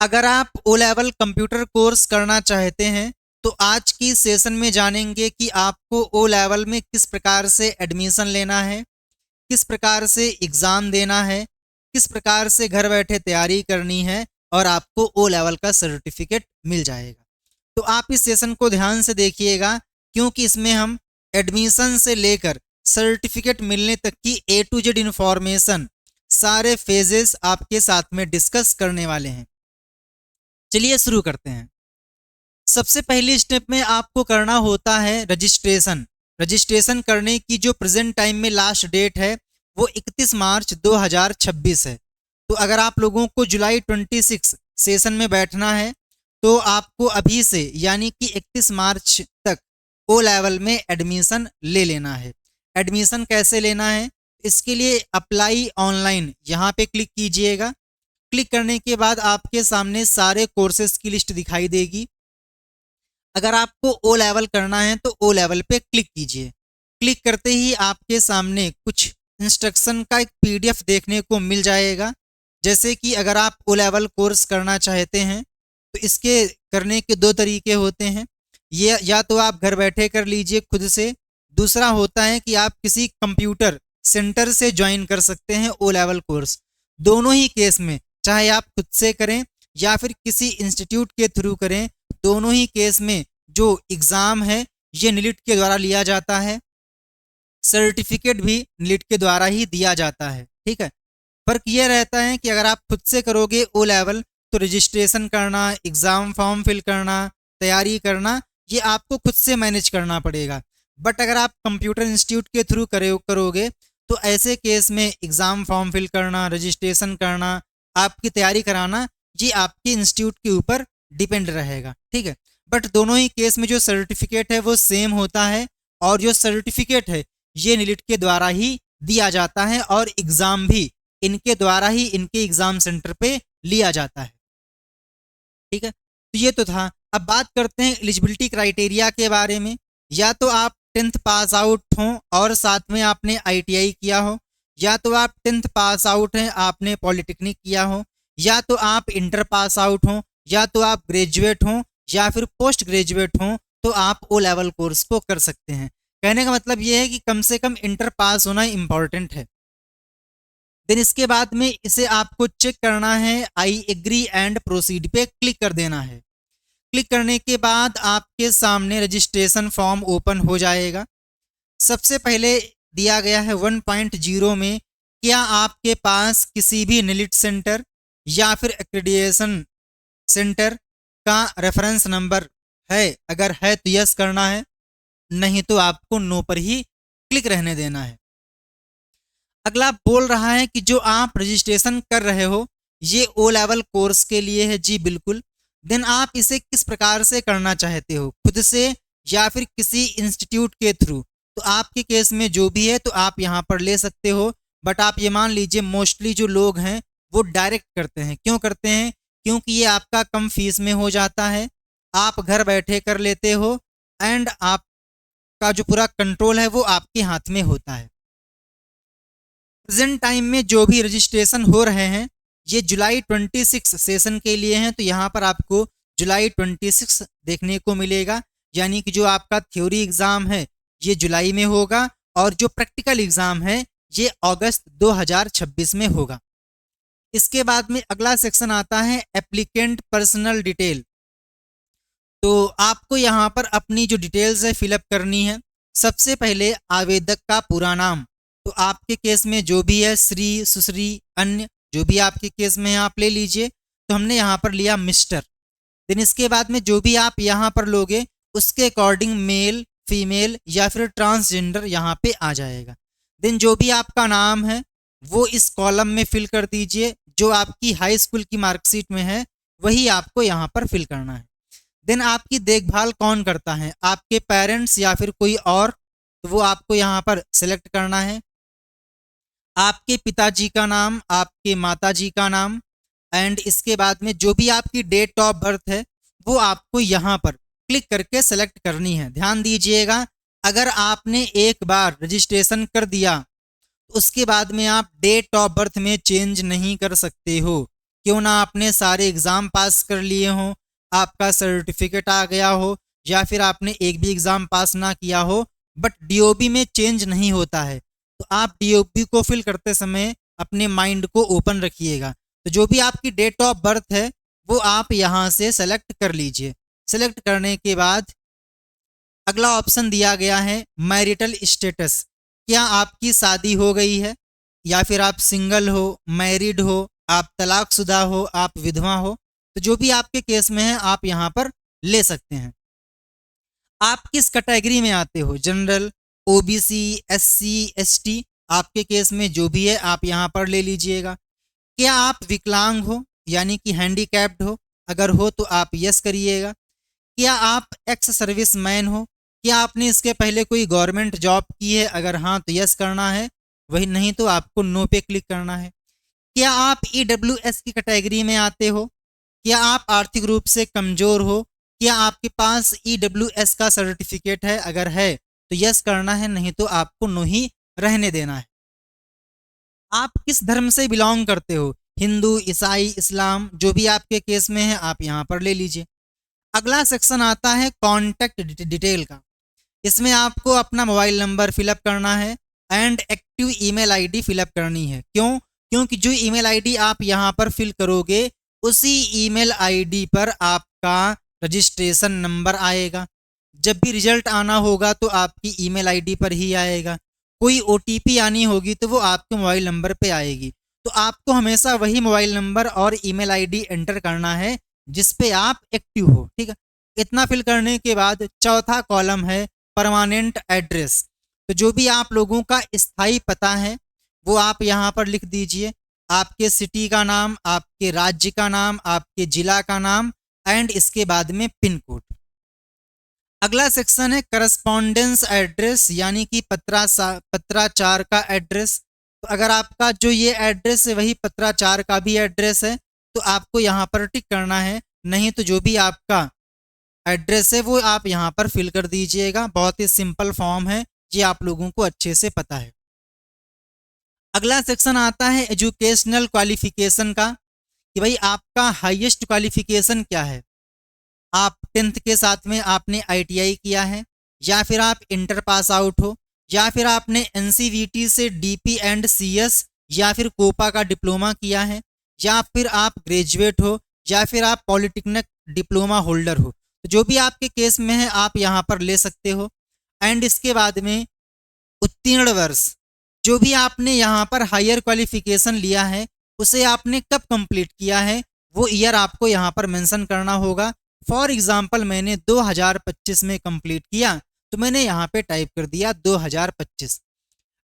अगर आप O level computer course करना चाहते हैं तो आज की सेशन में जानेंगे कि आपको ओ लेवल में किस प्रकार से एडमिशन लेना है, किस प्रकार से एग्ज़ाम देना है, किस प्रकार से घर बैठे तैयारी करनी है और आपको ओ लेवल का सर्टिफिकेट मिल जाएगा। तो आप इस सेशन को ध्यान से देखिएगा क्योंकि इसमें हम एडमिशन से लेकर सर्टिफिकेट मिलने तक की ए टू जेड इन्फॉर्मेशन, सारे फेजेस आपके साथ में डिस्कस करने वाले हैं। चलिए शुरू करते हैं। सबसे पहली स्टेप में आपको करना होता है रजिस्ट्रेशन। रजिस्ट्रेशन करने की जो प्रेजेंट टाइम में लास्ट डेट है वो 31 मार्च 2026 है। तो अगर आप लोगों को जुलाई 26 सेशन में बैठना है तो आपको अभी से यानी कि 31 मार्च तक ओ लेवल में एडमिशन ले लेना है। एडमिशन कैसे लेना है, इसके लिए अप्लाई ऑनलाइन यहाँ पे क्लिक कीजिएगा। क्लिक करने के बाद आपके सामने सारे कोर्सेज की लिस्ट दिखाई देगी। अगर आपको ओ लेवल करना है तो ओ लेवल पे क्लिक कीजिए। क्लिक करते ही आपके सामने कुछ इंस्ट्रक्शन का एक पीडीएफ देखने को मिल जाएगा। जैसे कि अगर आप ओ लेवल कोर्स करना चाहते हैं तो इसके करने के दो तरीके होते हैं। ये या तो आप घर बैठे कर लीजिए खुद से, दूसरा होता है कि आप किसी कंप्यूटर सेंटर से ज्वाइन कर सकते हैं ओ लेवल कोर्स। दोनों ही केस में चाहे आप खुद से करें या फिर किसी इंस्टीट्यूट के थ्रू करें, दोनों ही केस में जो एग्ज़ाम है ये नीट के द्वारा लिया जाता है, सर्टिफिकेट भी नीट के द्वारा ही दिया जाता है। ठीक है, फर्क ये रहता है कि अगर आप खुद से करोगे ओ लेवल तो रजिस्ट्रेशन करना, एग्ज़ाम फॉर्म फिल करना, तैयारी करना, ये आपको खुद से मैनेज करना पड़ेगा। बट अगर आप कंप्यूटर इंस्टीट्यूट के थ्रू करोगे तो ऐसे केस में एग्ज़ाम फॉर्म फिल करना, रजिस्ट्रेशन करना, आपकी तैयारी कराना, ये आपके इंस्टीट्यूट के ऊपर डिपेंड रहेगा। ठीक है, बट दोनों ही केस में जो सर्टिफिकेट है वो सेम होता है और जो सर्टिफिकेट है ये नीट के द्वारा ही दिया जाता है और एग्ज़ाम भी इनके द्वारा ही इनके एग्ज़ाम सेंटर पे लिया जाता है। ठीक है, तो ये तो था। अब बात करते हैं एलिजिबिलिटी क्राइटेरिया के बारे में। या तो आप 10th पास आउट हों और साथ में आपने आईटीआई किया हो, या तो आप 10th पास आउट हैं आपने पॉलिटेक्निक किया हो, या तो आप इंटर पास आउट हों, या तो आप ग्रेजुएट हों, या फिर पोस्ट ग्रेजुएट हों, तो आप ओ लेवल कोर्स को कर सकते हैं। कहने का मतलब ये है कि कम से कम इंटर पास होना इम्पॉर्टेंट है। देन इसके बाद में इसे आपको चेक करना है, आई एग्री एंड प्रोसीड पे क्लिक कर देना है। क्लिक करने के बाद आपके सामने रजिस्ट्रेशन फॉर्म ओपन हो जाएगा। सबसे पहले दिया गया है 1.0 में, क्या आपके पास किसी भी नीट सेंटर या फिर एक्रेडिटेशन सेंटर का रेफरेंस नंबर है? अगर है तो यस करना है, नहीं तो आपको नो पर ही क्लिक रहने देना है। अगला बोल रहा है कि जो आप रजिस्ट्रेशन कर रहे हो ये ओ लेवल कोर्स के लिए है। जी बिल्कुल। देन आप इसे किस प्रकार से करना चाहते हो, खुद से या फिर किसी इंस्टीट्यूट के थ्रू? तो आपके केस में जो भी है तो आप यहाँ पर ले सकते हो। बट आप ये मान लीजिए मोस्टली जो लोग हैं वो डायरेक्ट करते हैं। क्यों करते हैं? क्योंकि ये आपका कम फीस में हो जाता है, आप घर बैठे कर लेते हो एंड आपका जो पूरा कंट्रोल है वो आपके हाथ में होता है। प्रेजेंट टाइम में जो भी रजिस्ट्रेशन हो रहे हैं ये जुलाई 26 सेशन के लिए हैं। तो यहाँ पर आपको जुलाई 26 देखने को मिलेगा, यानी कि जो आपका थ्योरी एग्ज़ाम है ये जुलाई में होगा और जो प्रैक्टिकल एग्ज़ाम है ये अगस्त 2026 में होगा। इसके बाद में अगला सेक्शन आता है एप्लीकेंट पर्सनल डिटेल। तो आपको यहाँ पर अपनी जो डिटेल्स है फिलअप करनी है। सबसे पहले आवेदक का पूरा नाम, तो आपके केस में जो भी है श्री, सुश्री, अन्य जो भी आपके केस में है आप ले लीजिए। तो हमने यहाँ पर लिया मिस्टर। देन इसके बाद में जो भी आप यहाँ पर लोगे उसके अकॉर्डिंग मेल, फीमेल या फिर ट्रांसजेंडर यहाँ पे आ जाएगा। देन जो भी आपका नाम है वो इस कॉलम में फिल कर दीजिए। जो आपकी हाई स्कूल की मार्कशीट में है वही आपको यहाँ पर फिल करना है। देन आपकी देखभाल कौन करता है, आपके पेरेंट्स या फिर कोई और, तो वो आपको यहाँ पर सिलेक्ट करना है। आपके पिताजी का नाम, आपके माताजी का नाम एंड इसके बाद में जो भी आपकी डेट ऑफ बर्थ है वो आपको यहाँ पर क्लिक करके सेलेक्ट करनी है। ध्यान दीजिएगा, अगर आपने एक बार रजिस्ट्रेशन कर दिया तो उसके बाद में आप डेट ऑफ बर्थ में चेंज नहीं कर सकते हो, क्यों ना आपने सारे एग्ज़ाम पास कर लिए हों, आपका सर्टिफिकेट आ गया हो, या फिर आपने एक भी एग्ज़ाम पास ना किया हो, बट डीओबी में चेंज नहीं होता है। तो आप डीओबी को फिल करते समय अपने माइंड को ओपन रखिएगा। तो जो भी आपकी डेट ऑफ बर्थ है वो आप यहाँ से सेलेक्ट कर लीजिए। सेलेक्ट करने के बाद अगला ऑप्शन दिया गया है मैरिटल स्टेटस। क्या आपकी शादी हो गई है, या फिर आप सिंगल हो, मैरिड हो, आप तलाकशुदा हो, आप विधवा हो? तो जो भी आपके केस में है आप यहाँ पर ले सकते हैं। आप किस कैटेगरी में आते हो, जनरल, ओबीसी, एससी, एसटी, आपके केस में जो भी है आप यहाँ पर ले लीजिएगा। क्या आप विकलांग हो यानी कि हैंडीकैप्ड हो? अगर हो तो आप यस करिएगा। क्या आप एक्स सर्विस मैन हो? क्या आपने इसके पहले कोई गवर्नमेंट जॉब की है? अगर हाँ तो यस करना है, वही नहीं तो आपको नो पे क्लिक करना है। क्या आप ईडब्ल्यूएस की कैटेगरी में आते हो? क्या आप आर्थिक रूप से कमजोर हो? क्या आपके पास ईडब्ल्यूएस का सर्टिफिकेट है? अगर है तो यस करना है, नहीं तो आपको नो ही रहने देना है। आप किस धर्म से बिलोंग करते हो, हिंदू, ईसाई, इस्लाम, जो भी आपके केस में है आप यहाँ पर ले लीजिए। अगला सेक्शन आता है कॉन्टैक्ट डिटेल का। इसमें आपको अपना मोबाइल नंबर फिलअप करना है and active email ID fill up करनी है। क्यों? क्योंकि जो ईमेल आईडी आप यहाँ पर फिल करोगे उसी ईमेल आईडी पर आपका रजिस्ट्रेशन नंबर आएगा। जब भी रिजल्ट आना होगा तो आपकी ईमेल आईडी पर ही आएगा। कोई ओटीपी आनी होगी तो वो आपके मोबाइल नंबर पे आएगी। तो आपको हमेशा वही मोबाइल नंबर और ईमेल आईडी एंटर करना है जिस पे आप एक्टिव हो। ठीक है, इतना फिल करने के बाद चौथा कॉलम है परमानेंट एड्रेस। तो जो भी आप लोगों का स्थायी पता है वो आप यहाँ पर लिख दीजिए। आपके सिटी का नाम, आपके राज्य का नाम, आपके जिला का नाम एंड इसके बाद में पिन कोड। अगला सेक्शन है करस्पॉन्डेंस एड्रेस यानी कि पत्राचार का एड्रेस। तो अगर आपका जो ये एड्रेस है वही पत्राचार का भी एड्रेस है तो आपको यहाँ पर टिक करना है, नहीं तो जो भी आपका एड्रेस है वो आप यहाँ पर फिल कर दीजिएगा। बहुत ही सिंपल फॉर्म है, ये आप लोगों को अच्छे से पता है। अगला सेक्शन आता है एजुकेशनल क्वालिफिकेशन का, कि भाई आपका हाईएस्ट क्वालिफिकेशन क्या है। आप 10th के साथ में आपने आईटीआई किया है, या फिर आप इंटर पास आउट हो, या फिर आपने एनसीवीटी से डीपी एंड सीएस या फिर कोपा का डिप्लोमा किया है, या फिर आप ग्रेजुएट हो, या फिर आप पॉलिटेक्निक डिप्लोमा होल्डर हो। तो जो भी आपके केस में है आप यहाँ पर ले सकते हो। एंड इसके बाद में उत्तीर्ण वर्ष, जो भी आपने यहाँ पर हायर क्वालिफिकेशन लिया है उसे आपने कब कंप्लीट किया है वो ईयर आपको यहाँ पर मेंशन करना होगा। फॉर एग्जांपल मैंने 2025 में कंप्लीट किया तो मैंने यहाँ पे टाइप कर दिया 2025।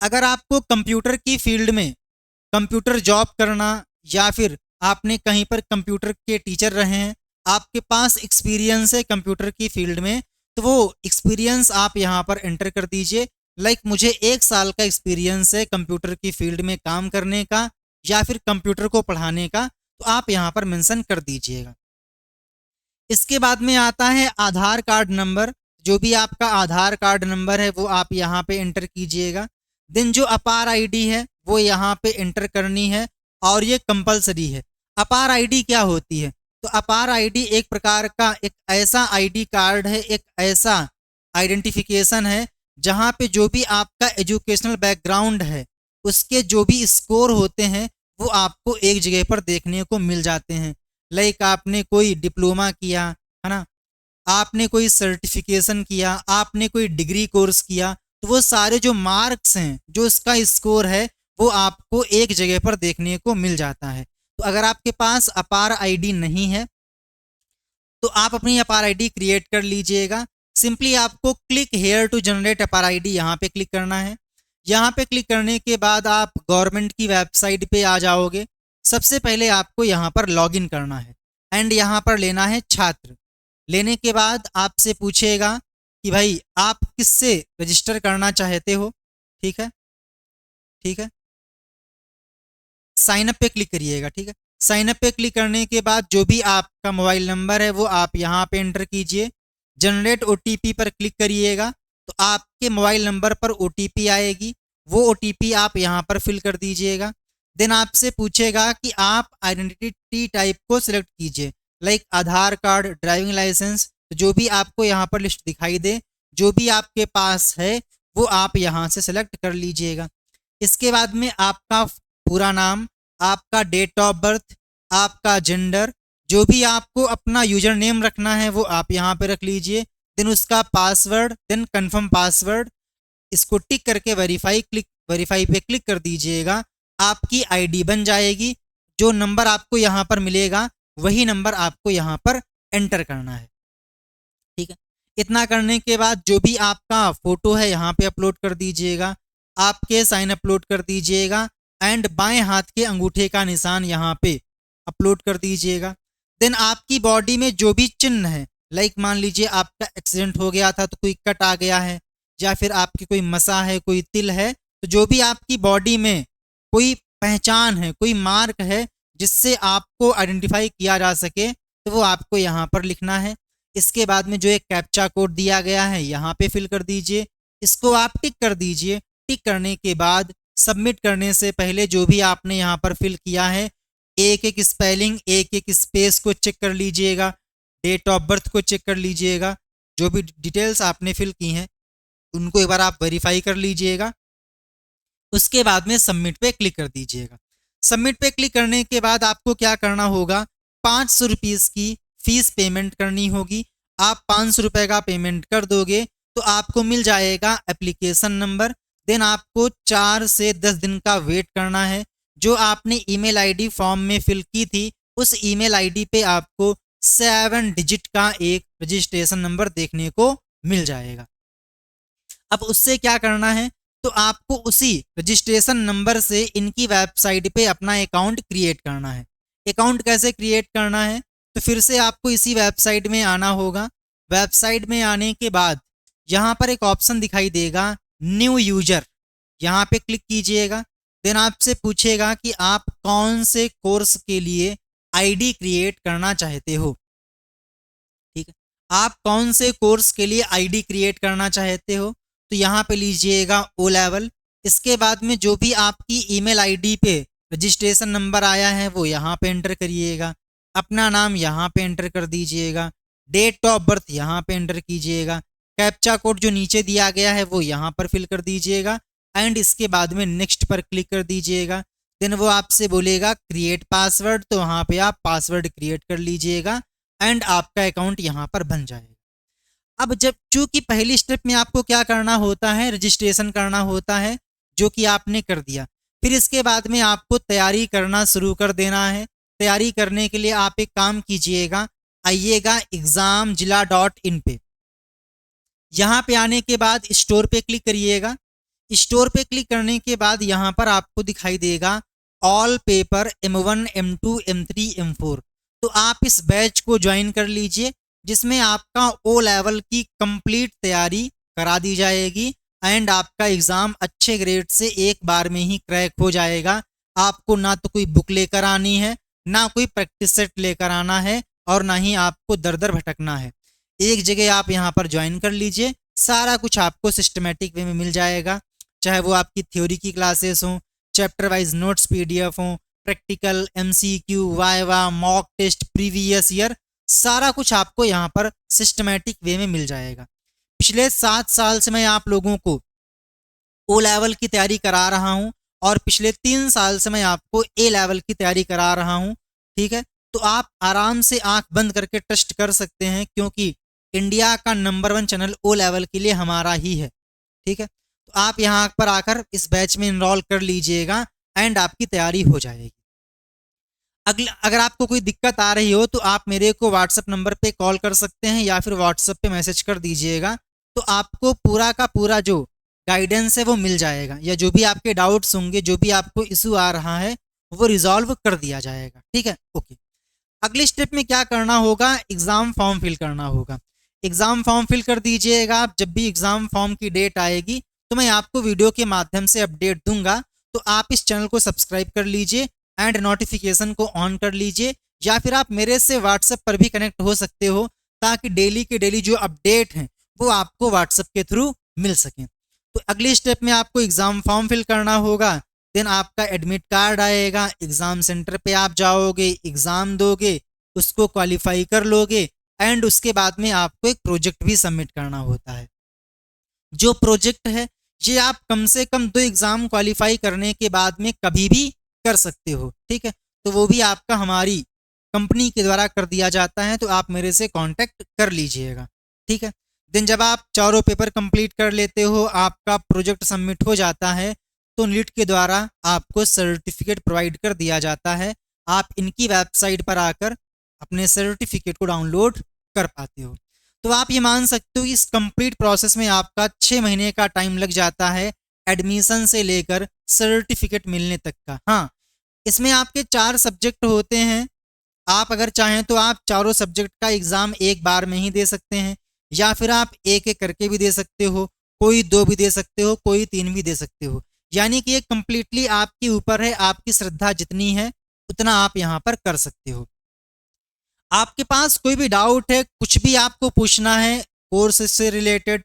अगर आपको कंप्यूटर की फील्ड में कंप्यूटर जॉब करना, या फिर आपने कहीं पर कंप्यूटर के टीचर रहे हैं, आपके पास एक्सपीरियंस है कंप्यूटर की फील्ड में, तो वो एक्सपीरियंस आप यहाँ पर एंटर कर दीजिए। लाइक मुझे 1 साल का एक्सपीरियंस है कंप्यूटर की फील्ड में काम करने का या फिर कंप्यूटर को पढ़ाने का, तो आप यहाँ पर मेंशन कर दीजिएगा। इसके बाद में आता है आधार कार्ड नंबर। जो भी आपका आधार कार्ड नंबर है वो आप यहाँ पे एंटर कीजिएगा। देन जो अपार आईडी है वो यहाँ पे एंटर करनी है और ये कंपलसरी है। अपार आईडी क्या होती है? तो अपार आईडी एक प्रकार का एक ऐसा आईडी कार्ड है, एक ऐसा आइडेंटिफिकेशन है जहाँ पे जो भी आपका एजुकेशनल बैकग्राउंड है उसके जो भी स्कोर होते हैं वो आपको एक जगह पर देखने को मिल जाते हैं। लाइक आपने कोई डिप्लोमा किया है ना, आपने कोई सर्टिफिकेशन किया, आपने कोई डिग्री कोर्स किया, तो वो सारे जो मार्क्स हैं, जो इसका स्कोर है, वो आपको एक जगह पर देखने को मिल जाता है। तो अगर आपके पास अपार आईडी नहीं है तो आप अपनी अपार आईडी क्रिएट कर लीजिएगा। सिंपली आपको क्लिक हेयर टू जनरेट अपार आईडी यहाँ पे क्लिक करना है। यहाँ पे क्लिक करने के बाद आप गवर्नमेंट की वेबसाइट पे आ जाओगे। सबसे पहले आपको यहाँ पर लॉगिन करना है एंड यहाँ पर लेना है छात्र। लेने के बाद आपसे पूछेगा कि भाई आप किससे रजिस्टर करना चाहते हो। ठीक है, ठीक है, साइन अप पे क्लिक करिएगा। ठीक है, साइन अप पे क्लिक करने के बाद जो भी आपका मोबाइल नंबर है वो आप यहाँ पे एंटर कीजिए। जनरेट ओटीपी पर क्लिक करिएगा तो आपके मोबाइल नंबर पर ओटीपी आएगी, वो ओटीपी आप यहाँ पर फिल कर दीजिएगा। देन आपसे पूछेगा कि आप आइडेंटिटी टाइप को सिलेक्ट कीजिए, लाइक आधार कार्ड, ड्राइविंग लाइसेंस, जो भी आपको यहाँ पर लिस्ट दिखाई दे, जो भी आपके पास है वो आप यहाँ से सिलेक्ट कर लीजिएगा। इसके बाद में आपका पूरा नाम, आपका डेट ऑफ बर्थ, आपका जेंडर, जो भी आपको अपना यूजर नेम रखना है वो आप यहाँ पे रख लीजिए। देन उसका पासवर्ड, देन कंफर्म पासवर्ड, इसको टिक करके वेरीफाई पे क्लिक कर दीजिएगा। आपकी आईडी बन जाएगी। जो नंबर आपको यहाँ पर मिलेगा वही नंबर आपको यहाँ पर एंटर करना है, ठीक है। इतना करने के बाद जो भी आपका फोटो है यहाँ पे अपलोड कर दीजिएगा, आपके साइन अपलोड कर दीजिएगा एंड बाएं हाथ के अंगूठे का निशान यहाँ पे अपलोड कर दीजिएगा। देन आपकी बॉडी में जो भी चिन्ह है, लाइक मान लीजिए आपका एक्सीडेंट हो गया था तो कोई कट आ गया है, या फिर आपकी कोई मसा है, कोई तिल है, तो जो भी आपकी बॉडी में कोई पहचान है, कोई मार्क है जिससे आपको आइडेंटिफाई किया जा सके, तो वो आपको यहाँ पर लिखना है। इसके बाद में जो एक कैप्चा कोड दिया गया है यहाँ पे फिल कर दीजिए, इसको आप टिक कर दीजिए। टिक करने के बाद सबमिट करने से पहले जो भी आपने यहाँ पर फिल किया है, एक एक स्पेलिंग, एक एक स्पेस को चेक कर लीजिएगा, डेट ऑफ बर्थ को चेक कर लीजिएगा, जो भी डिटेल्स आपने फिल की हैं उनको एक बार आप वेरीफाई कर लीजिएगा। उसके बाद में सबमिट पे क्लिक कर दीजिएगा। सबमिट पे क्लिक करने के बाद आपको क्या करना होगा, 500 रुपीज़ की फीस पेमेंट करनी होगी। आप 500 रुपये का पेमेंट कर दोगे तो आपको मिल जाएगा एप्लीकेशन नंबर। देन आपको 4 से 10 दिन का वेट करना है। जो आपने ईमेल आईडी फॉर्म में फिल की थी उस ईमेल आईडी पे आपको 7 डिजिट का एक रजिस्ट्रेशन नंबर देखने को मिल जाएगा। अब उससे क्या करना है, तो आपको उसी रजिस्ट्रेशन नंबर से इनकी वेबसाइट पे अपना अकाउंट क्रिएट करना है। अकाउंट कैसे क्रिएट करना है, तो फिर से आपको इसी वेबसाइट में आना होगा। वेबसाइट में आने के बाद यहाँ पर एक ऑप्शन दिखाई देगा न्यू यूजर, यहाँ पे क्लिक कीजिएगा। देन आपसे पूछेगा कि आप कौन से कोर्स के लिए आईडी क्रिएट करना चाहते हो, ठीक है। आप कौन से कोर्स के लिए आईडी क्रिएट करना चाहते हो, तो यहाँ पे लीजिएगा ओ लेवल। इसके बाद में जो भी आपकी ईमेल आईडी पे रजिस्ट्रेशन नंबर आया है वो यहाँ पे एंटर करिएगा, अपना नाम यहाँ पे एंटर कर दीजिएगा, डेट ऑफ बर्थ यहाँ पे एंटर कीजिएगा, कैप्चा कोड जो नीचे दिया गया है वो यहाँ पर फिल कर दीजिएगा एंड इसके बाद में नेक्स्ट पर क्लिक कर दीजिएगा। देन वो आपसे बोलेगा क्रिएट पासवर्ड, तो वहाँ पे आप पासवर्ड क्रिएट कर लीजिएगा एंड आपका अकाउंट यहाँ पर बन जाएगा। अब जब चूंकि पहली स्टेप में आपको क्या करना होता है, रजिस्ट्रेशन करना होता है, जो कि आपने कर दिया। फिर इसके बाद में आपको तैयारी करना शुरू कर देना है। तैयारी करने के लिए आप एक काम कीजिएगा, आइएगा examzilla.in पे। यहाँ पे आने के बाद स्टोर पे क्लिक करिएगा। स्टोर पे क्लिक करने के बाद यहाँ पर आपको दिखाई देगा all paper M1 M2 M3 M4। तो आप इस बैच को ज्वाइन कर लीजिए जिसमें आपका ओ लेवल की कंप्लीट तैयारी करा दी जाएगी एंड आपका एग्ज़ाम अच्छे ग्रेड से एक बार में ही क्रैक हो जाएगा। आपको ना तो कोई बुक लेकर आनी है, ना कोई प्रैक्टिस सेट लेकर आना है और ना ही आपको दर दर भटकना है। एक जगह आप यहाँ पर ज्वाइन कर लीजिए, सारा कुछ आपको सिस्टमेटिक वे में मिल जाएगा, चाहे वो आपकी थ्योरी की क्लासेस हों, चैप्टर वाइज नोट्स PDF हों, practical, MCQ, viva, mock test, previous year, सारा कुछ आपको यहाँ पर सिस्टमेटिक वे में मिल जाएगा। पिछले 7 साल से मैं आप लोगों को ओ लेवल की तैयारी करा रहा हूँ और पिछले 3 साल से मैं आपको ए लेवल की तैयारी करा रहा हूँ, ठीक है। तो आप आराम से आंख बंद करके ट्रस्ट कर सकते हैं क्योंकि इंडिया का नंबर 1 चैनल ओ लेवल के लिए हमारा ही है, ठीक है। तो आप यहाँ पर आकर इस बैच में इनरोल कर लीजिएगा एंड आपकी तैयारी हो जाएगी। अगर आपको कोई दिक्कत आ रही हो तो आप मेरे को व्हाट्सएप नंबर पे कॉल कर सकते हैं या फिर व्हाट्सएप पे मैसेज कर दीजिएगा, तो आपको पूरा का पूरा जो गाइडेंस है वो मिल जाएगा, या जो भी आपके डाउट्स होंगे, जो भी आपको इशू आ रहा है वो रिजॉल्व कर दिया जाएगा, ठीक है। ओके, अगले स्टेप में क्या करना होगा, एग्ज़ाम फॉर्म फिल करना होगा। एग्ज़ाम फॉर्म फिल कर दीजिएगा। आप जब भी एग्ज़ाम फॉर्म की डेट आएगी तो मैं आपको वीडियो के माध्यम से अपडेट दूंगा, तो आप इस चैनल को सब्सक्राइब कर लीजिए एंड नोटिफिकेशन को ऑन कर लीजिए, या फिर आप मेरे से व्हाट्सएप पर भी कनेक्ट हो सकते हो ताकि डेली के डेली जो अपडेट हैं वो आपको व्हाट्सएप के थ्रू मिल सकें। तो अगली स्टेप में आपको एग्ज़ाम फॉर्म फिल करना होगा, देन आपका एडमिट कार्ड आएगा, एग्ज़ाम सेंटर पे आप जाओगे, एग्ज़ाम दोगे, उसको क्वालिफाई कर लोगे एंड उसके बाद में आपको एक प्रोजेक्ट भी सबमिट करना होता है। जो प्रोजेक्ट है ये आप कम से कम 2 एग्ज़ाम क्वालिफाई करने के बाद में कभी भी कर सकते हो, ठीक है। तो वो भी आपका हमारी कंपनी के द्वारा कर दिया जाता है, तो आप मेरे से कांटेक्ट कर लीजिएगा, ठीक है। देन जब आप चारों पेपर कंप्लीट कर लेते हो, आपका प्रोजेक्ट सबमिट हो जाता है, तो नीट के द्वारा आपको सर्टिफिकेट प्रोवाइड कर दिया जाता है। आप इनकी वेबसाइट पर आकर अपने सर्टिफिकेट को डाउनलोड कर पाते हो। तो आप ये मान सकते हो इस कंप्लीट प्रोसेस में आपका 6 महीने का टाइम लग जाता है, एडमिशन से लेकर सर्टिफिकेट मिलने तक का। हाँ, इसमें आपके 4 सब्जेक्ट होते हैं। आप अगर चाहें तो आप चारों सब्जेक्ट का एग्ज़ाम एक बार में ही दे सकते हैं, या फिर आप एक-एक करके भी दे सकते हो, कोई 2 भी दे सकते हो, कोई 3 भी दे सकते हो। यानी कि ये कंप्लीटली आपके ऊपर है, आपकी श्रद्धा जितनी है, उतना आप यहाँ पर कर सकते हो। आपके पास कोई भी डाउट है, कुछ भी आपको पूछना है कोर्स से रिलेटेड,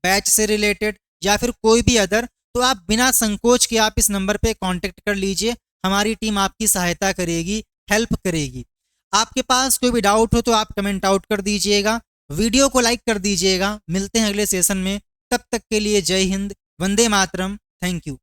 बैच से रिलेटेड या फिर कोई भी अदर, तो आप बिना संकोच के आप इस नंबर पे कांटेक्ट कर लीजिए। हमारी टीम आपकी सहायता करेगी, हेल्प करेगी। आपके पास कोई भी डाउट हो तो आप कमेंट आउट कर दीजिएगा, वीडियो को लाइक कर दीजिएगा। मिलते हैं अगले सेशन में, तब तक के लिए जय हिंद, वंदे मातरम, थैंक यू।